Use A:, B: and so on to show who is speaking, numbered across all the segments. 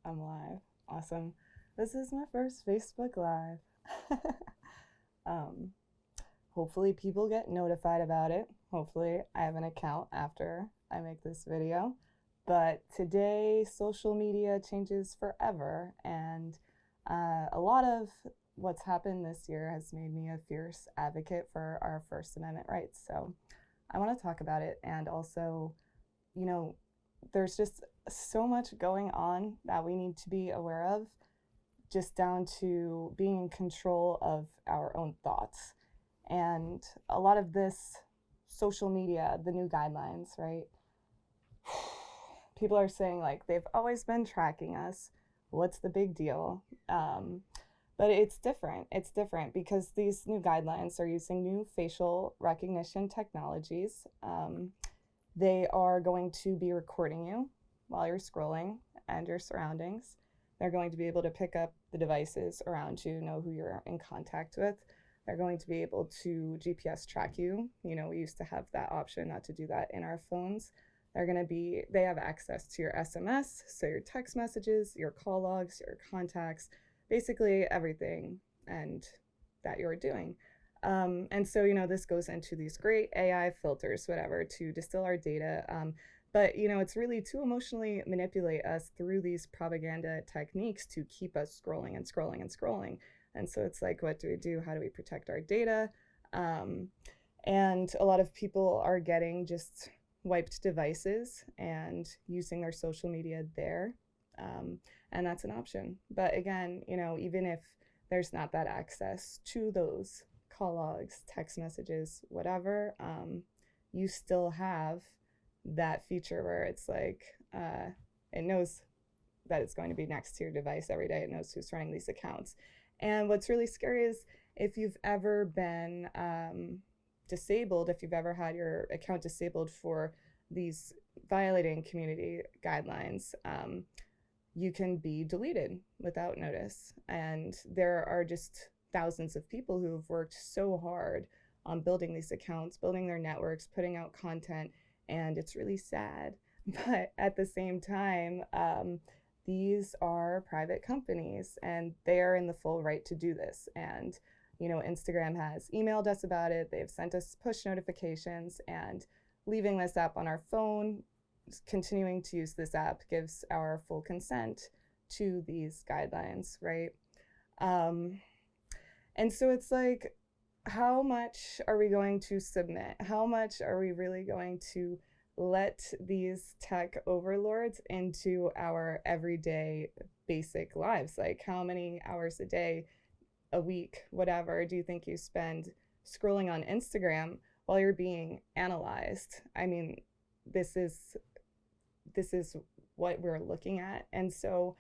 A: I'm live. Awesome. This is my first Facebook Live. um, Hopefully, people get notified about it. Hopefully, I have an account after I make this video. But today, social media changes forever, and a lot of what's happened this year has made me a fierce advocate for our First Amendment rights. So, I want to talk about it, and also, you know, there's just so much going on that we need to be aware of, just down to being in control of our own thoughts. And a lot of this social media, the new guidelines, right? People are saying like they've always been tracking us. What's the big deal? But it's different. It's different because these new guidelines are using new facial recognition technologies. They are going to be recording you while you're scrolling and your surroundings. They're going to be able to pick up the devices around you, know who you're in contact with. They're going to be able to GPS track you. You know, we used to have that option not to do that in our phones. They have access to your SMS, so your text messages, your call logs, your contacts, basically everything and that you're doing. And so, this goes into these great AI filters, whatever, to distill our data. But, it's really to emotionally manipulate us through these propaganda techniques to keep us scrolling and scrolling and scrolling. And so it's like, what do we do? How do we protect our data? And a lot of people are getting just wiped devices and using their social media there. And that's an option. But again, even if there's not that access to those call logs, text messages, whatever, you still have that feature where it's like it knows that it's going to be next to your device every day. It knows who's running these accounts. And what's really scary is if you've ever been disabled, if you've ever had your account disabled for these violating community guidelines, you can be deleted without notice. And there are just thousands of people who have worked so hard on building these accounts, building their networks, putting out content, and it's really sad. But at the same time, these are private companies and they are in the full right to do this. And, Instagram has emailed us about it. They've sent us push notifications, and leaving this app on our phone, continuing to use this app, gives our full consent to these guidelines, right? And so it's like, how much are we going to submit? How much are we really going to let these tech overlords into our everyday basic lives? Like, how many hours a day, a week, whatever, do you think you spend scrolling on Instagram while you're being analyzed? I mean, this is what we're looking at. And so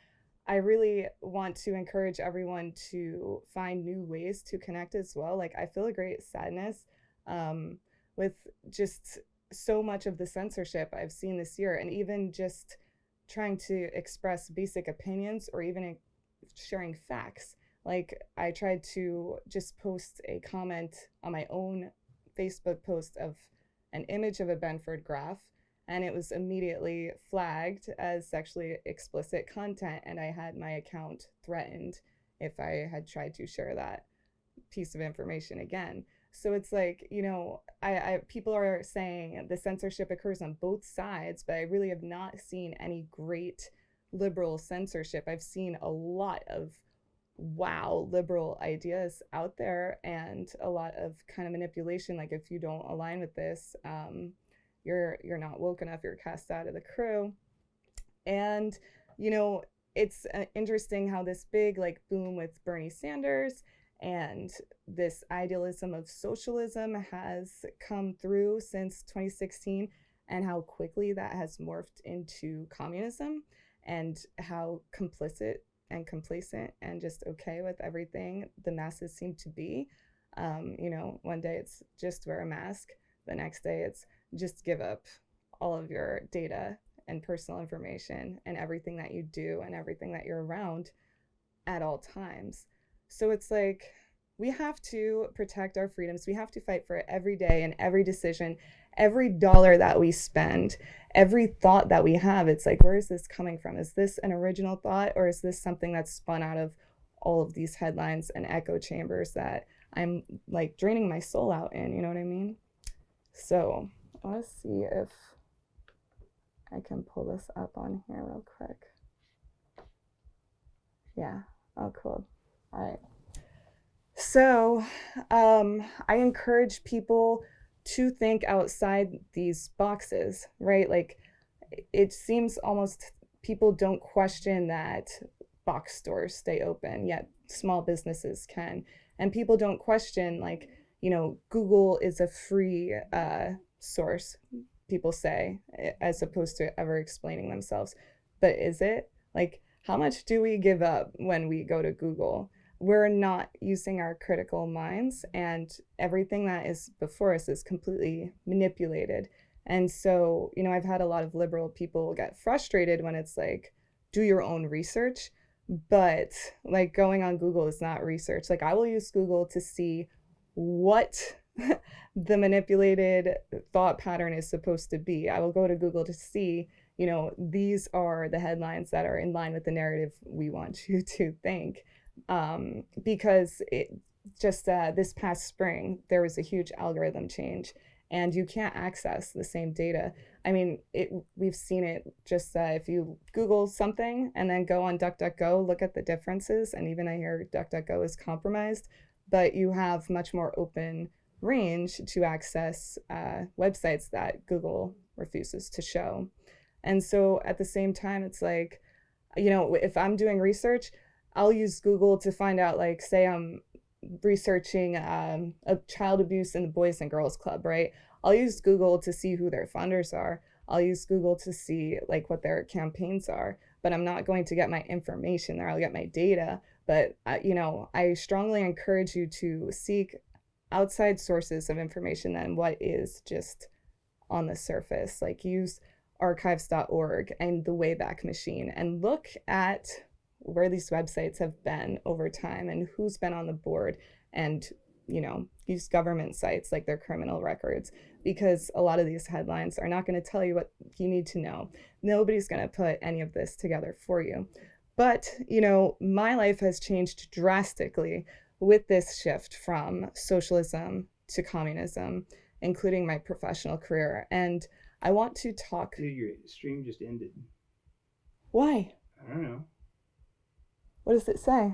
A: I really want to encourage everyone to find new ways to connect as well. Like, I feel a great sadness with just so much of the censorship I've seen this year, and even just trying to express basic opinions or even sharing facts. Like, I tried to just post a comment on my own Facebook post of an image of a Benford graph, and it was immediately flagged as sexually explicit content, and I had my account threatened if I had tried to share that piece of information again. So it's like, people are saying the censorship occurs on both sides, but I really have not seen any great liberal censorship. I've seen a lot of liberal ideas out there, and a lot of kind of manipulation. Like, if you don't align with this, you're not woke enough, you're cast out of the crew. And it's interesting how this big boom with Bernie Sanders and this idealism of socialism has come through since 2016, and how quickly that has morphed into communism, and how complicit and complacent and just okay with everything the masses seem to be. One day it's just wear a mask, the next day it's just give up all of your data and personal information and everything that you do and everything that you're around at all times. So it's like, we have to protect our freedoms. We have to fight for it every day and every decision. every dollar that we spend, every thought that we have, it's like, where is this coming from? Is this an original thought, or is this something that's spun out of all of these headlines and echo chambers that I'm like draining my soul out in? You know what I mean? So let's see if I can pull this up on here real quick. Yeah. Oh, cool. All right. So I encourage people to think outside these boxes, right? Like, it seems almost people don't question that box stores stay open, yet small businesses can. And people don't question, like, Google is a free source, people say, as opposed to ever explaining themselves. But is it? Like, how much do we give up when we go to Google? We're not using our critical minds, and everything that is before us is completely manipulated. And so, I've had a lot of liberal people get frustrated when it's like, do your own research. But like, going on Google is not research. Like, I will use Google to see what the manipulated thought pattern is supposed to be. I will go to Google to see, these are the headlines that are in line with the narrative we want you to think. Because it just this past spring, there was a huge algorithm change, and you can't access the same data. I mean, we've seen it just if you Google something and then go on DuckDuckGo, look at the differences, and even I hear DuckDuckGo is compromised, but you have much more open range to access websites that Google refuses to show. And so at the same time, it's like, if I'm doing research, I'll use Google to find out, like, say I'm researching a child abuse in the Boys and Girls Club, right? I'll use Google to see who their funders are. I'll use Google to see, like, what their campaigns are, but I'm not going to get my information there. I'll get my data. But, I strongly encourage you to seek outside sources of information than what is just on the surface. Like, use archives.org and the Wayback Machine and look at where these websites have been over time and who's been on the board, and use government sites like their criminal records, because a lot of these headlines are not going to tell you what you need to know. Nobody's going to put any of this together for you. But my life has changed drastically with this shift from socialism to communism, including my professional career. And I want to talk.
B: Dude, your stream just ended.
A: Why?
B: I don't know.
A: What does it say?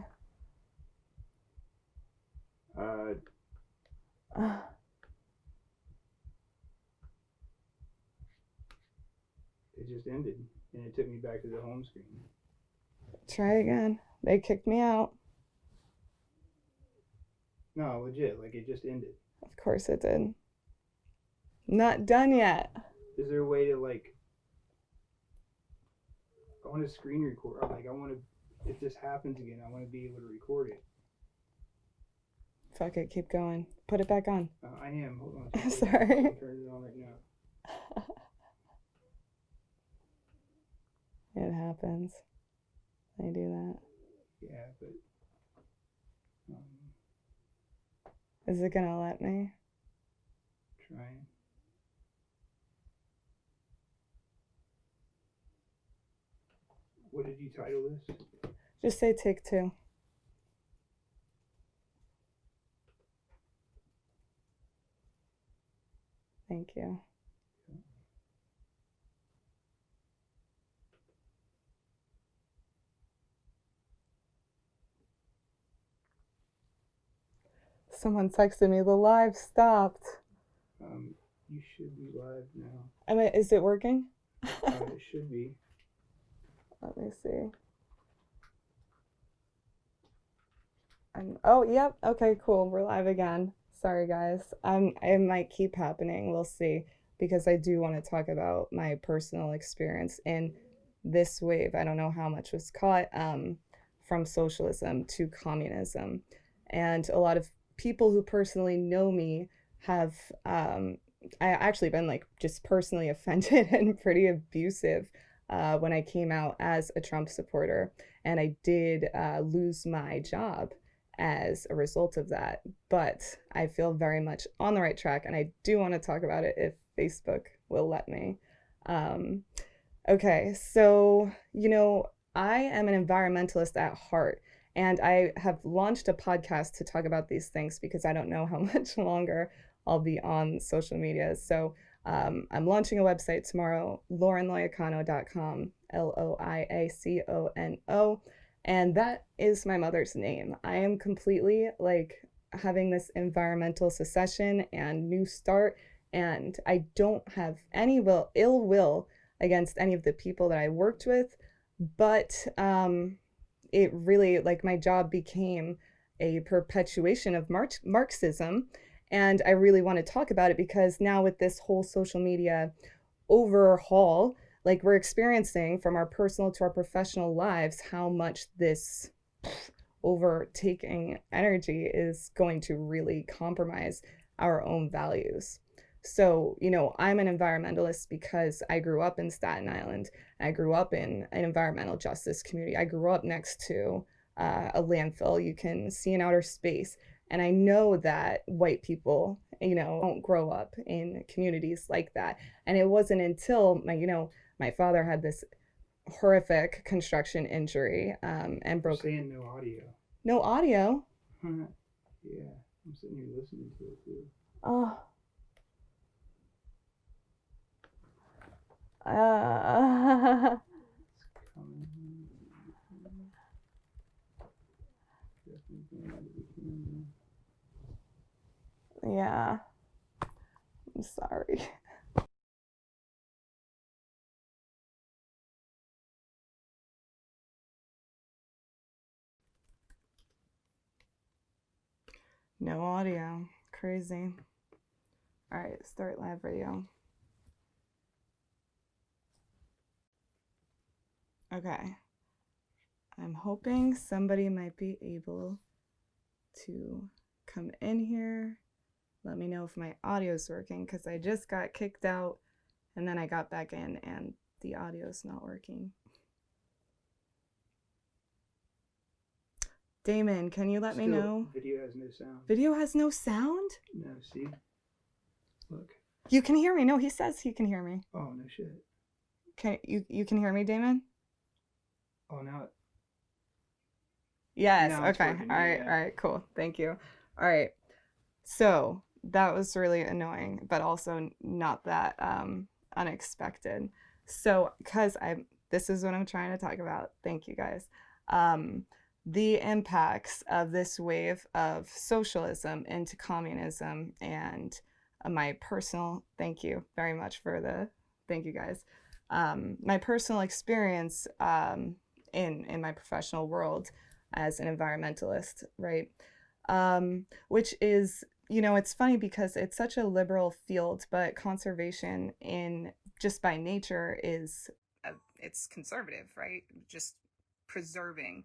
B: It just ended, and it took me back to the home screen.
A: Try again. They kicked me out.
B: No, legit, like, it just ended.
A: Of course it did. Not done yet.
B: Is there a way to, like, I want to screen record, like, I want to, if this happens again, I want to be able to record it.
A: Fuck it, keep going. Put it back on.
B: I am. Hold on.
A: Sorry.
B: I'll turn it on right now.
A: It happens. They do that.
B: Yeah, but
A: is it gonna let me?
B: Trying. What did you title this?
A: Just say take two. Thank you. Someone texted me, the live stopped.
B: You should be live now.
A: I mean, is it working?
B: It should be.
A: Let me see. Oh, yep. Okay, cool. We're live again. Sorry, guys. It might keep happening. We'll see. Because I do want to talk about my personal experience in this wave. I don't know how much was caught from socialism to communism. And a lot of people who personally know me have I actually been like just personally offended and pretty abusive when I came out as a Trump supporter, and I did lose my job as a result of that. But I feel very much on the right track, and I do want to talk about it if Facebook will let me. Um, okay, so, I am an environmentalist at heart, and I have launched a podcast to talk about these things because I don't know how much longer I'll be on social media. So I'm launching a website tomorrow, laurenloiacono.com, Loiacono. And that is my mother's name. I am completely like having this environmental secession and new start. And I don't have any ill will against any of the people that I worked with. But it really, like, my job became a perpetuation of Marxism. And I really want to talk about it because now, with this whole social media overhaul, like, we're experiencing from our personal to our professional lives how much this overtaking energy is going to really compromise our own values. So, I'm an environmentalist because I grew up in Staten Island. I grew up in an environmental justice community. I grew up next to a landfill you can see in outer space. And I know that white people, don't grow up in communities like that. And it wasn't until my father had this horrific construction injury and
B: You're
A: broke.
B: saying no audio.
A: No audio?
B: Yeah, I'm sitting here listening to it too.
A: Oh. Yeah. I'm sorry. No audio. Crazy. All right, start live video. Okay. I'm hoping somebody might be able to come in here. Let me know if my audio's working because I just got kicked out and then I got back in and the audio's not working. Damon, can you let me know?
B: Video has no sound.
A: Video has no sound?
B: No, see? Look.
A: You can hear me. No, he says he can hear me.
B: Oh, no shit.
A: Can you can hear me, Damon?
B: Oh, now
A: Yes.
B: Now it's
A: Okay.
B: working,
A: All right.
B: yeah.
A: All right. Cool. Thank you. All right. So that was really annoying, but also not that unexpected. So, this is what I'm trying to talk about. Thank you guys. The impacts of this wave of socialism into communism, and my personal, thank you very much for thank you guys. My personal experience in my professional world as an environmentalist, right? Which is, it's funny because it's such a liberal field, but conservation in just by nature is it's conservative, right? Just preserving.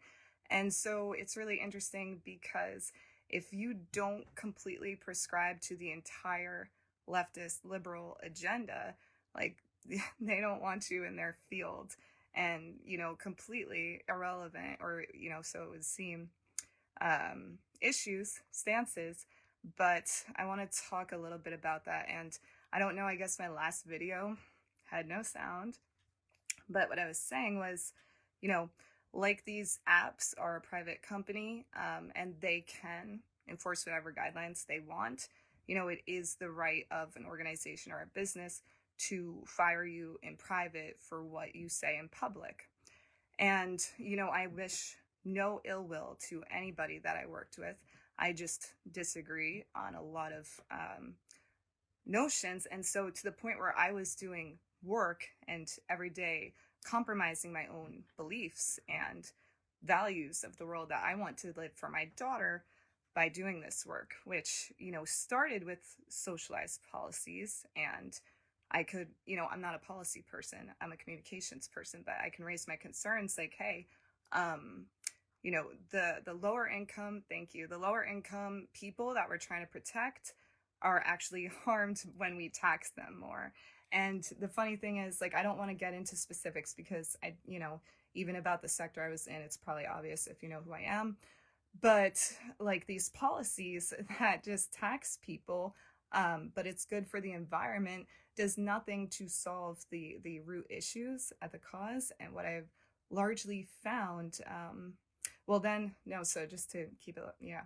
A: And so it's really interesting because if you don't completely prescribe to the entire leftist liberal agenda, like they don't want you in their field, and completely irrelevant, or so it would seem, issues, stances. But I want to talk a little bit about that. And I don't know, I guess my last video had no sound, but what I was saying was, like, these apps are a private company, and they can enforce whatever guidelines they want. It is the right of an organization or a business to fire you in private for what you say in public. And, I wish no ill will to anybody that I worked with. I just disagree on a lot of notions. And so, to the point where I was doing work and every day compromising my own beliefs and values of the world that I want to live for my daughter by doing this work, which, started with socialized policies. And I could, I'm not a policy person, I'm a communications person, but I can raise my concerns like, hey, the lower income, thank you, the lower income people that we're trying to protect are actually harmed when we tax them more. And the funny thing is, like, I don't want to get into specifics because even about the sector I was in, it's probably obvious if you know who I am. But like these policies that just tax people, but it's good for the environment, does nothing to solve the root issues at the cause. And what I've largely found, well then no, so just to keep it, yeah.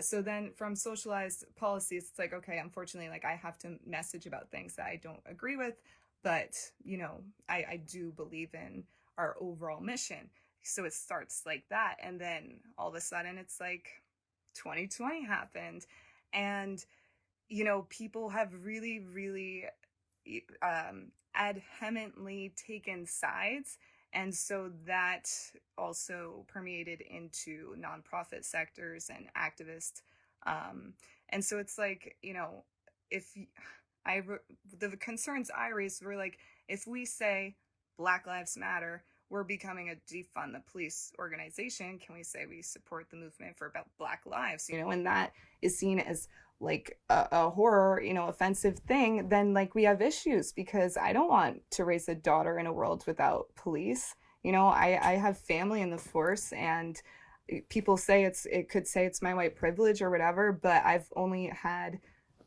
A: So then from socialized policies, it's like, okay, unfortunately, like I have to message about things that I don't agree with, but I do believe in our overall mission. So it starts like that, and then all of a sudden it's like 2020 happened, and people have really, really adamantly taken sides. And so that also permeated into nonprofit sectors and activists. And so it's like, if I, the concerns I raised were like, if we say Black Lives Matter, we're becoming a defund the police organization. Can we say we support the movement for about Black lives? And that is seen as like a horror, offensive thing, then like we have issues, because I don't want to raise a daughter in a world without police. I have family in the force, and people say it could say it's my white privilege or whatever, but I've only had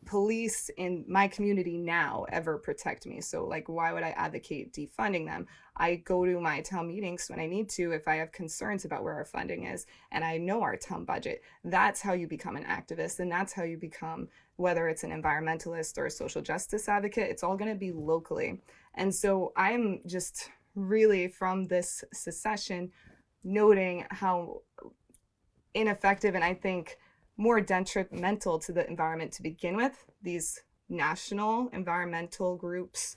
A: police in my community now ever protect me. So like, why would I advocate defunding them? I go to my town meetings when I need to if I have concerns about where our funding is, and I know our town budget. That's how you become an activist, and that's how you become, whether it's an environmentalist or a social justice advocate, it's all going to be locally. And so I'm just really, from this secession, noting how ineffective, and I think more detrimental to the environment to begin with, these national environmental groups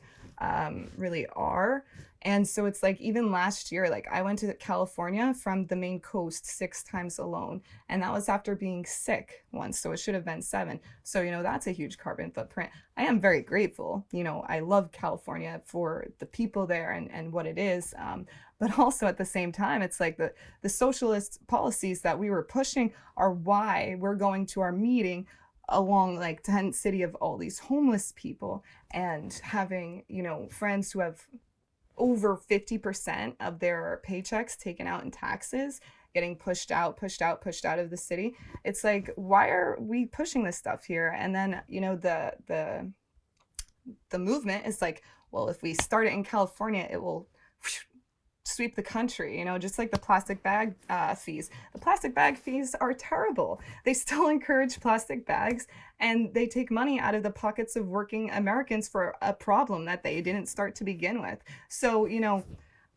A: really are. And so it's like, even last year, like I went to California from the Maine coast 6 times alone, and that was after being sick once, so it should have been 7. So that's a huge carbon footprint. I am very grateful. I love California for the people there and what it is, but also at the same time, it's like the socialist policies that we were pushing are why we're going to our meeting along like tent city of all these homeless people, and having friends who have over 50% of their paychecks taken out in taxes, getting pushed out of the city. It's like, why are we pushing this stuff here? And then the movement is like, well, if we start it in California, it will sweep the country, just like the plastic bag fees. The plastic bag fees are terrible. They still encourage plastic bags, and they take money out of the pockets of working Americans for a problem that they didn't start to begin with. So,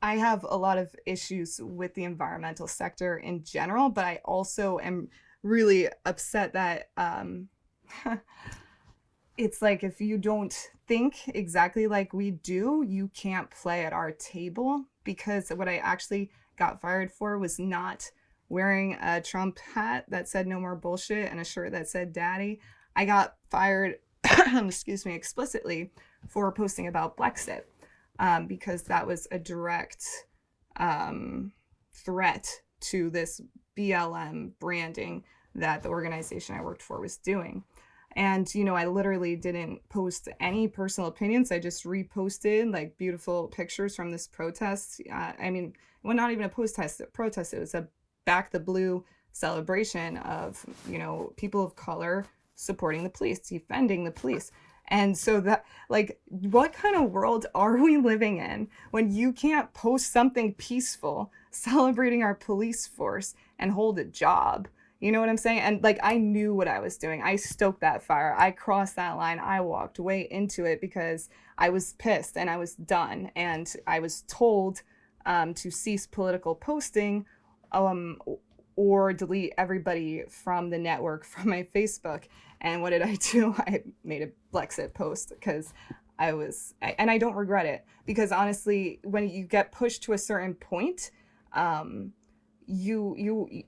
A: I have a lot of issues with the environmental sector in general, but I also am really upset that it's like, if you don't think exactly like we do, you can't play at our table. Because what I actually got fired for was not wearing a Trump hat that said "no more bullshit" and a shirt that said "daddy." I got fired, excuse me, explicitly for posting about Brexit, because that was a direct threat to this BLM branding that the organization I worked for was doing. And, I literally didn't post any personal opinions. I just reposted like beautiful pictures from this protest. Well, not even a protest. It was a Back the Blue celebration of, people of color supporting the police, defending the police. And so that, like, what kind of world are we living in when you can't post something peaceful celebrating our police force and hold a job? You know what I'm saying? And like, I knew what I was doing. I stoked that fire. I crossed that line. I walked way into it because I was pissed and I was done. And I was told to cease political posting, or delete everybody from the network from my Facebook. And what did I do? I made a Brexit post because and I don't regret it, because honestly, when you get pushed to a certain point, you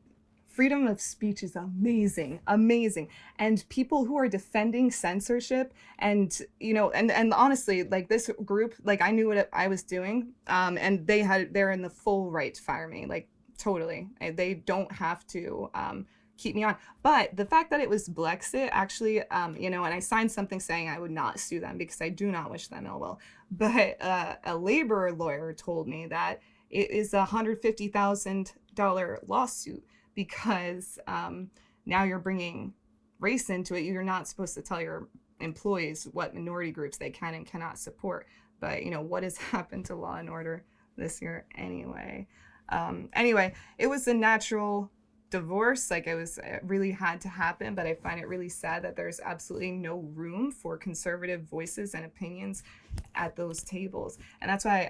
A: freedom of speech is amazing. And people who are defending censorship, and and honestly, like, this group, like, I knew what I was doing, and they're in the full right to fire me, like, totally. They don't have to keep me on. But the fact that it was Brexit, actually, and I signed something saying I would not sue them because I do not wish them ill will. But a labor lawyer told me that it is $150,000 lawsuit because now you're bringing race into it. You're not supposed to tell your employees what minority groups they can and cannot support. But, what has happened to law and order this year anyway? Anyway, it was a natural divorce. Like, it really had to happen, but I find it really sad that there's absolutely no room for conservative voices and opinions at those tables. And that's why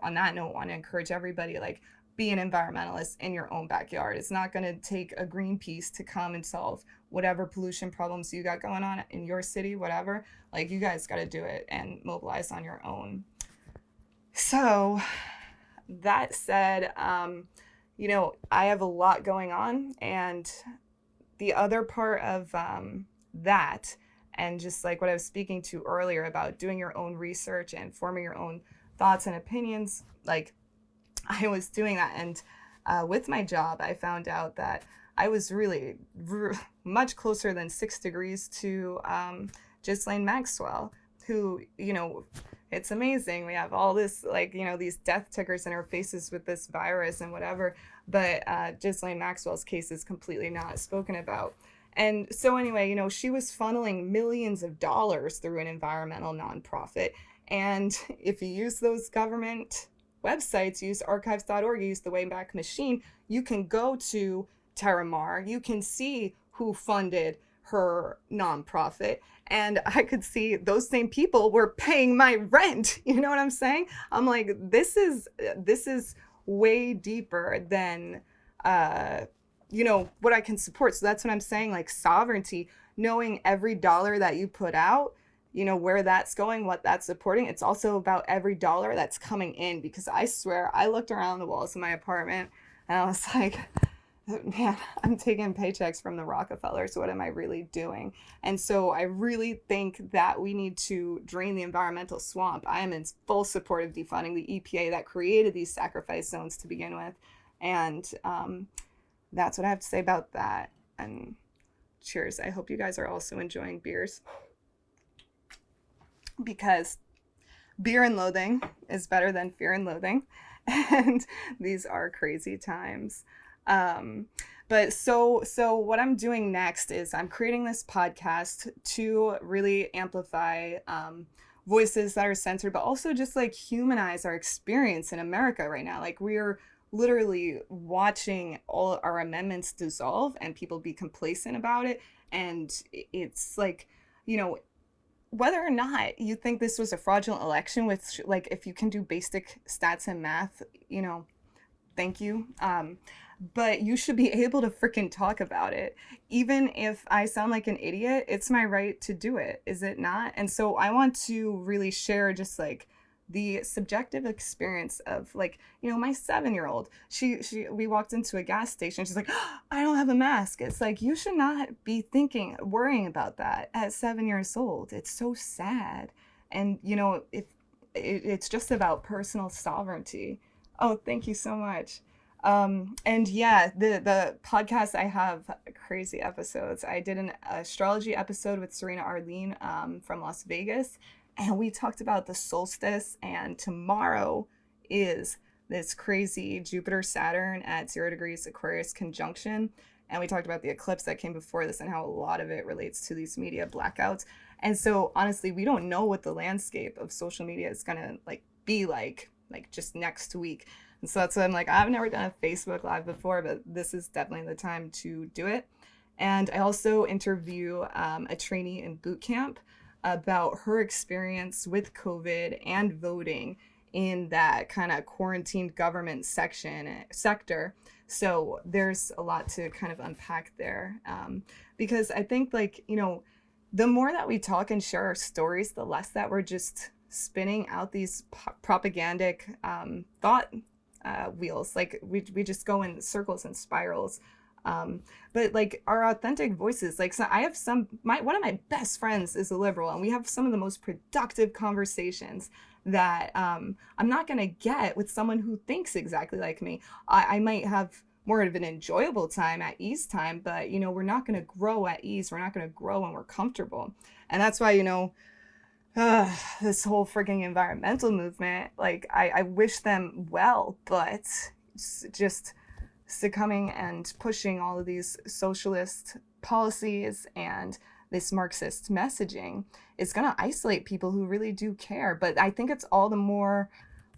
A: on that note, want to encourage everybody, like, be an environmentalist in your own backyard. It's not going to take a Greenpeace to come and solve whatever pollution problems you got going on in your city, whatever. Like, you guys got to do it and mobilize on your own. So that said, I have a lot going on, and the other part of that, and just like what I was speaking to earlier about doing your own research and forming your own thoughts and opinions, like, I was doing that. And with my job, I found out that I was really much closer than 6 degrees to Ghislaine Maxwell, who, it's amazing. We have all this, like, these death tickers in our faces with this virus and whatever. But Ghislaine Maxwell's case is completely not spoken about. And so anyway, she was funneling millions of dollars through an environmental nonprofit. And if you use those government websites, use archives.org, use the Wayback Machine, you can go to Terramar, you can see who funded her nonprofit, and I could see those same people were paying my rent. You know what I'm saying? I'm like, this is way deeper than what I can support. So that's what I'm saying, like, sovereignty, knowing every dollar that you put out, where that's going, what that's supporting. It's also about every dollar that's coming in, because I swear I looked around the walls of my apartment and I was like, man, I'm taking paychecks from the Rockefellers. What am I really doing? And so I really think that we need to drain the environmental swamp. I am in full support of defunding the EPA that created these sacrifice zones to begin with. And that's what I have to say about that. And cheers. I hope you guys are also enjoying beers, because beer and loathing is better than fear and loathing. And these are crazy times. But so what I'm doing next is I'm creating this podcast to really amplify voices that are censored, but also just like humanize our experience in America right now. Like, we're literally watching all our amendments dissolve and people be complacent about it. And it's like, whether or not you think this was a fraudulent election, with, like, if you can do basic stats and math, thank you. But you should be able to freaking talk about it. Even if I sound like an idiot, it's my right to do it, is it not? And so I want to really share just like the subjective experience of, like, my 7-year-old, we walked into a gas station. She's like, oh, I don't have a mask. It's like, you should not be worrying about that at 7 years old. It's so sad. And, if it's just about personal sovereignty. Oh, thank you so much. And yeah, the podcast, I have crazy episodes. I did an astrology episode with Serena Arlene from Las Vegas, and we talked about the solstice, and tomorrow is this crazy Jupiter-Saturn at 0 degrees Aquarius conjunction. And we talked about the eclipse that came before this and how a lot of it relates to these media blackouts. And so honestly, we don't know what the landscape of social media is going to be like just next week. And so that's why I'm like, I've never done a Facebook Live before, but this is definitely the time to do it. And I also interview a trainee in boot camp about her experience with COVID and voting in that kind of quarantined government sector. So there's a lot to kind of unpack there, because I think, the more that we talk and share our stories, the less that we're just spinning out these propagandic thought wheels. Like, we just go in circles and spirals. But our authentic voices, so I have one of my best friends is a liberal, and we have some of the most productive conversations that I'm not going to get with someone who thinks exactly like me. I might have more of an enjoyable time at ease time, but we're not going to grow at ease. We're not going to grow when we're comfortable. And that's why, this whole freaking environmental movement, I wish them well, but just succumbing and pushing all of these socialist policies and this Marxist messaging is going to isolate people who really do care. But I think it's all the more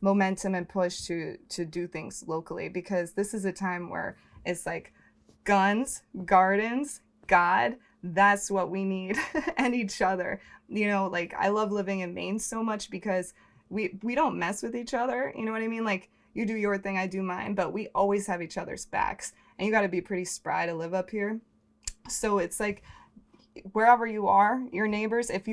A: momentum and push to do things locally, because this is a time where it's like guns, gardens, God, that's what we need, and each other. You know, like I love living in Maine so much because we don't mess with each other. You know what I mean? Like you do your thing, I do mine, but we always have each other's backs. And you got to be pretty spry to live up here. So it's like wherever you are, your neighbors, if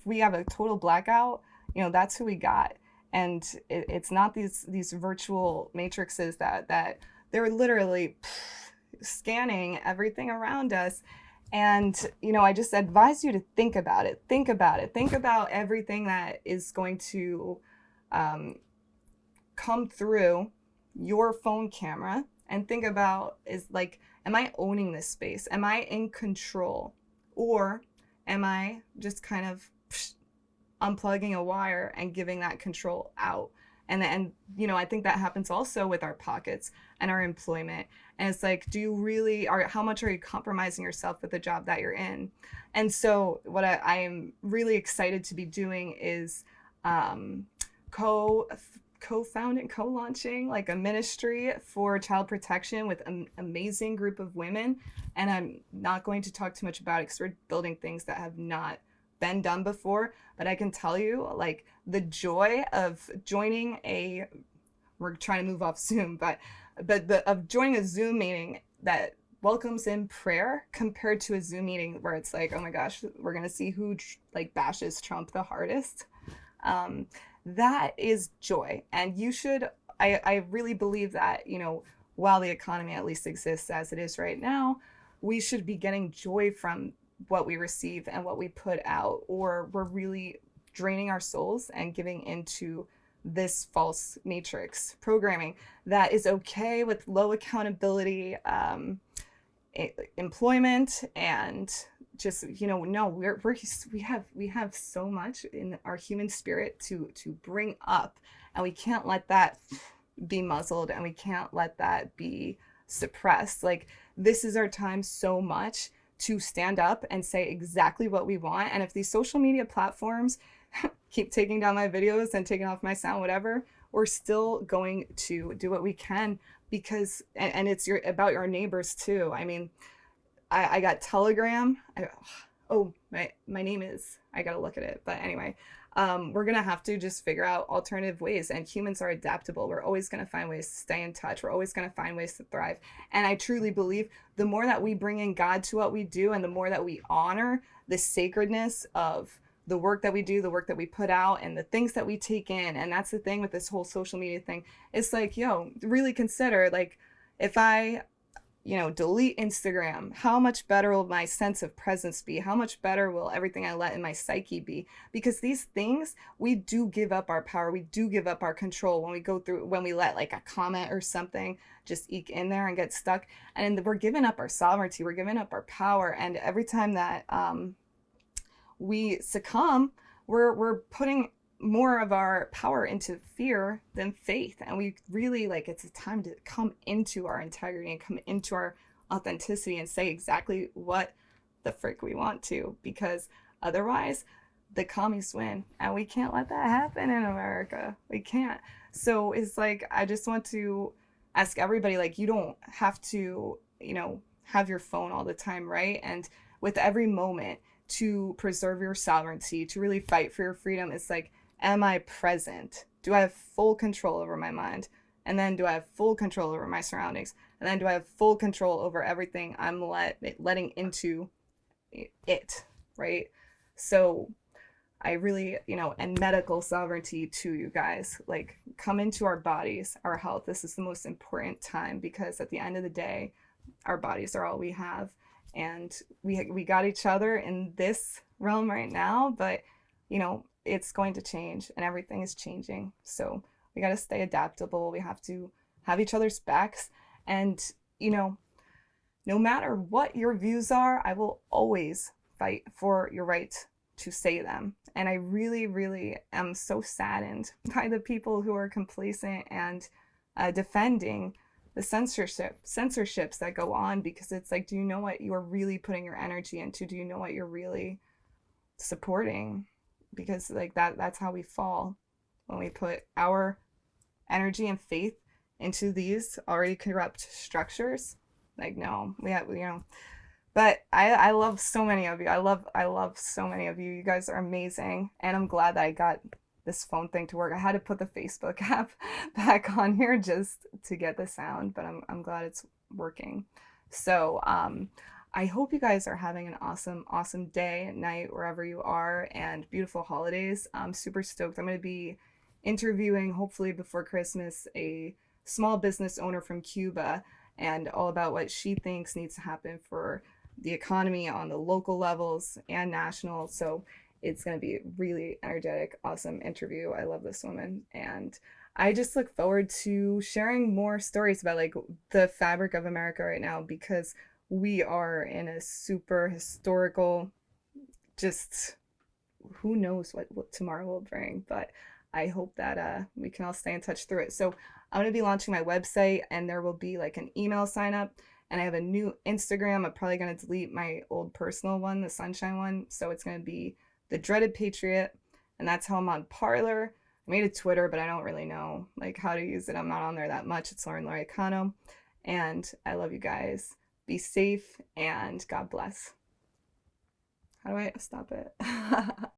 A: we have a total blackout, you know, that's who we got. And it's not these virtual matrices that they're literally scanning everything around us. And you know, I just advise you to think about it. Think about everything that is going to come through your phone camera, and think about, is like, am I owning this space? Am I in control? Or am I just kind of unplugging a wire and giving that control out? And you know, I think that happens also with our pockets and our employment. And it's like, do you really how much are you compromising yourself with the job that you're in? And so what I am really excited to be doing is co-founding, co-launching like a ministry for child protection with an amazing group of women. And I'm not going to talk too much about it because we're building things that have not been done before, but I can tell you, like, the joy of joining we're trying to move off Zoom, but of joining a Zoom meeting that welcomes in prayer compared to a Zoom meeting where it's like, oh my gosh, we're gonna see who like bashes Trump the hardest. That is joy. And you should, I really believe that, you know, while the economy at least exists as it is right now, we should be getting joy from what we receive and what we put out, or we're really draining our souls and giving into this false matrix programming that is okay with low accountability, employment, and just, you know, no, we have so much in our human spirit to bring up, and we can't let that be muzzled, and we can't let that be suppressed. Like, this is our time so much to stand up and say exactly what we want. And if these social media platforms keep taking down my videos and taking off my sound, whatever, we're still going to do what we can, because, and it's about your neighbors too. I mean, I got Telegram. My name is, I gotta look at it. But anyway, we're gonna have to just figure out alternative ways, and humans are adaptable. We're always gonna find ways to stay in touch. We're always gonna find ways to thrive. And I truly believe the more that we bring in God to what we do, and the more that we honor the sacredness of the work that we do, the work that we put out, and the things that we take in. And that's the thing with this whole social media thing. It's like, yo, really consider, like, if I, you know, delete Instagram, how much better will my sense of presence be? How much better will everything I let in my psyche be? Because these things, we do give up our power. We do give up our control when we let like a comment or something just eke in there and get stuck. And we're giving up our sovereignty. We're giving up our power. And every time that we succumb, we're putting more of our power into fear than faith. And we really, like, it's a time to come into our integrity and come into our authenticity and say exactly what the frick we want to, because otherwise the commies win, and we can't let that happen in America. We can't. So it's like, I just want to ask everybody, like, you don't have to, you know, have your phone all the time, right? And with every moment, to preserve your sovereignty, to really fight for your freedom, it's like, am I present? Do I have full control over my mind? And then do I have full control over my surroundings? And then do I have full control over everything I'm letting into it, right? So I really, you know, and medical sovereignty to you guys, like, come into our bodies, our health. This is the most important time, because at the end of the day, our bodies are all we have. And we got each other in this realm right now, but, you know, it's going to change, and everything is changing. So we got to stay adaptable. We have to have each other's backs. And, you know, no matter what your views are, I will always fight for your right to say them. And I really, really am so saddened by the people who are complacent and defending the censorships that go on, because it's like, do you know what you're really putting your energy into? Do you know what you're really supporting? Because like that's how we fall, when we put our energy and faith into these already corrupt structures. Like, no, we have, but I love so many of you. I love so many of you. You guys are amazing, and I'm glad that I got this phone thing to work. I had to put the Facebook app back on here just to get the sound, but I'm glad it's working. So I hope you guys are having an awesome day, night, wherever you are, and beautiful holidays. I'm super stoked. I'm going to be interviewing, hopefully before Christmas, a small business owner from Cuba, and all about what she thinks needs to happen for the economy on the local levels and national. So it's going to be a really energetic, awesome interview. I love this woman. And I just look forward to sharing more stories about like the fabric of America right now, because we are in a super historical, just who knows what tomorrow will bring. But I hope that we can all stay in touch through it. So I'm going to be launching my website, and there will be like an email sign up. And I have a new Instagram. I'm probably going to delete my old personal one, the Sunshine one. So it's going to be the Dreaded Patriot. And that's how I'm on Parlor. I made a Twitter, but I don't really know like how to use it. I'm not on there that much. It's Lauren Loricano. And I love you guys. Be safe, and God bless. How do I stop it?